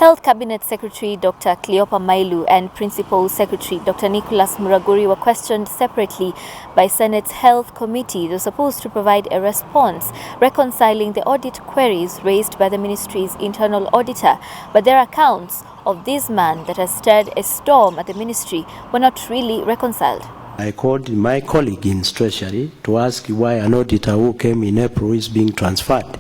Health Cabinet Secretary Dr. Cleopa Mailu and Principal Secretary Dr. Muraguri were questioned separately by Senate's Health Committee. They were supposed to provide a response reconciling the audit queries raised by the ministry's internal auditor, but their accounts of this man that has stirred a storm at the ministry were not really reconciled. I called my colleague in Treasury to ask why an auditor who came in April is being transferred.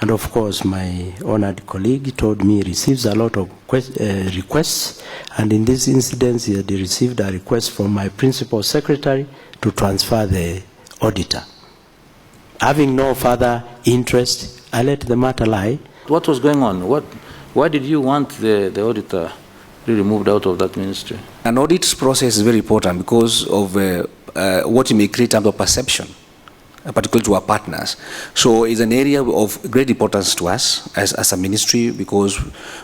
And of course, my honored colleague told me he receives a lot of requests, and in this incident, he had received a request from my principal secretary to transfer the auditor. Having no further interest, I let the matter lie. What was going on? Why did you want the auditor removed out of that ministry? An audit process is very important because of what it may create in terms of perception, particularly to our partners. So it's an area of great importance to us as a ministry, because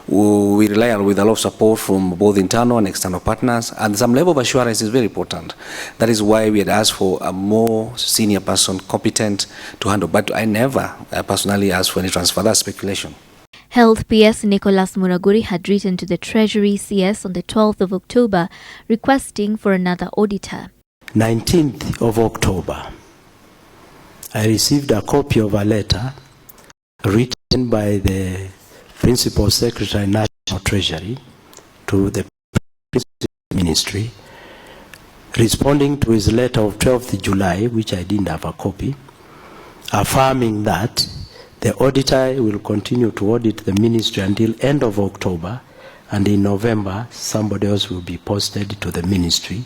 we rely on with a lot of support from both internal and external partners, and some level of assurance is very important. That is why we had asked for a more senior person competent to handle, but I never personally asked for any transfer. That's speculation. Health PS Muraguri had written to the Treasury CS on the 12th of October requesting for another auditor. 19th of October. I received a copy of a letter written by the Principal Secretary, National Treasury, to the Ministry, responding to his letter of 12th July, which I didn't have a copy, affirming that the auditor will continue to audit the ministry until end of October, and in November, somebody else will be posted to the ministry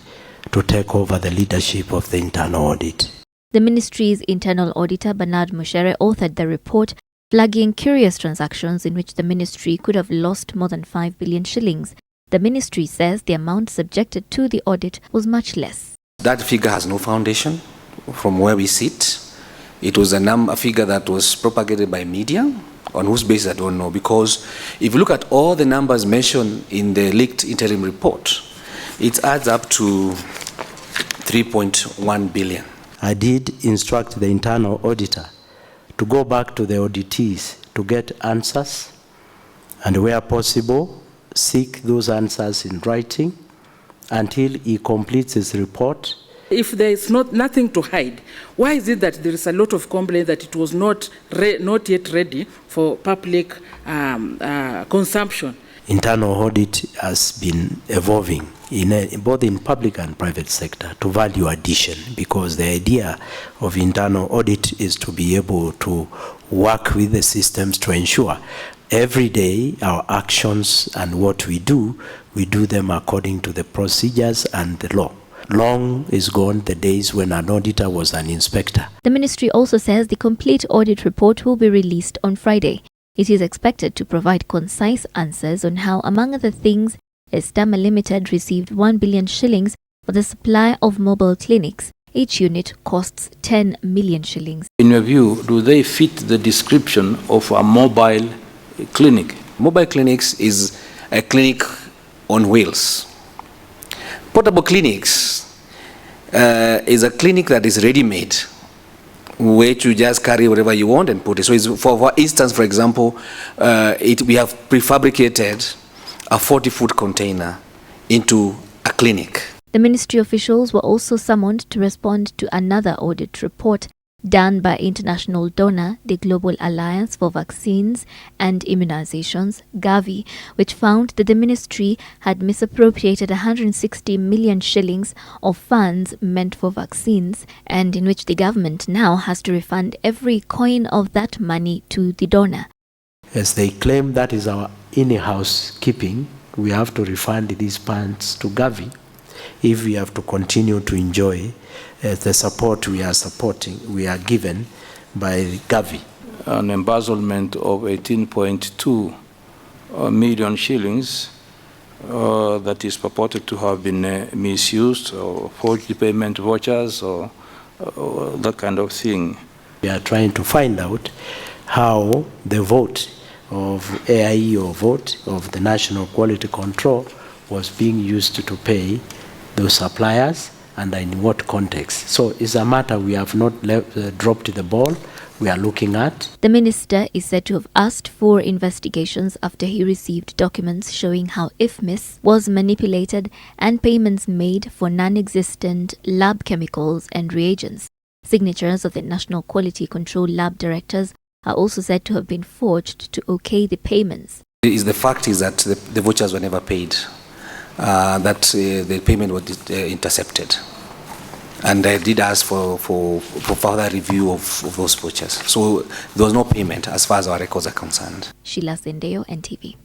to take over the leadership of the internal audit. The ministry's internal auditor, Muchere, authored the report, flagging curious transactions in which the ministry could have lost more than 5 billion shillings. The ministry says the amount subjected to the audit was much less. That figure has no foundation from where we sit. It was a figure that was propagated by media, on whose basis I don't know, because if you look at all the numbers mentioned in the leaked interim report, it adds up to 3.1 billion. I did instruct the internal auditor to go back to the auditees to get answers, and where possible, seek those answers in writing until he completes his report. If there is nothing to hide, why is it that there is a lot of complaint that it was not yet ready for public consumption? Internal audit has been evolving both in public and private sector to value addition, because the idea of internal audit is to be able to work with the systems to ensure every day our actions and what we do them according to the procedures and the law. Long is gone the days when an auditor was an inspector. The ministry also says the complete audit report will be released on Friday. It is expected to provide concise answers on how, among other things, Estama Limited received 1 billion shillings for the supply of mobile clinics. Each unit costs 10 million shillings. In your view, do they fit the description of a mobile clinic? Mobile clinics is a clinic on wheels. Portable clinics is a clinic that is ready-made, which you just carry whatever you want and put it. So it's for instance, for example, we have prefabricated a 40-foot container into a clinic. The ministry officials were also summoned to respond to another audit report done by international donor, the Global Alliance for Vaccines and Immunizations, Gavi, which found that the ministry had misappropriated 160 million shillings of funds meant for vaccines, and in which the government now has to refund every coin of that money to the donor. As they claim that is our in-house keeping, we have to refund these funds to Gavi if we have to continue to enjoy the support we are given by Gavi. An embezzlement of 18.2 million shillings that is purported to have been misused, or forged payment vouchers, or that kind of thing. We are trying to find out how the vote of AIE, or vote of the National Quality Control, was being used to pay those suppliers, and in what context. So it's a matter we have not dropped the ball. we are looking at. The minister is said to have asked for investigations after he received documents showing how IFMIS was manipulated and payments made for non-existent lab chemicals and reagents. Signatures of the National Quality Control Lab directors are also said to have been forged to okay the payments. The fact is that the vouchers were never paid, that the payment was intercepted. And I did ask for further review of those vouchers. So there was no payment as far as our records are concerned. Sheila, Sendeyo, NTV.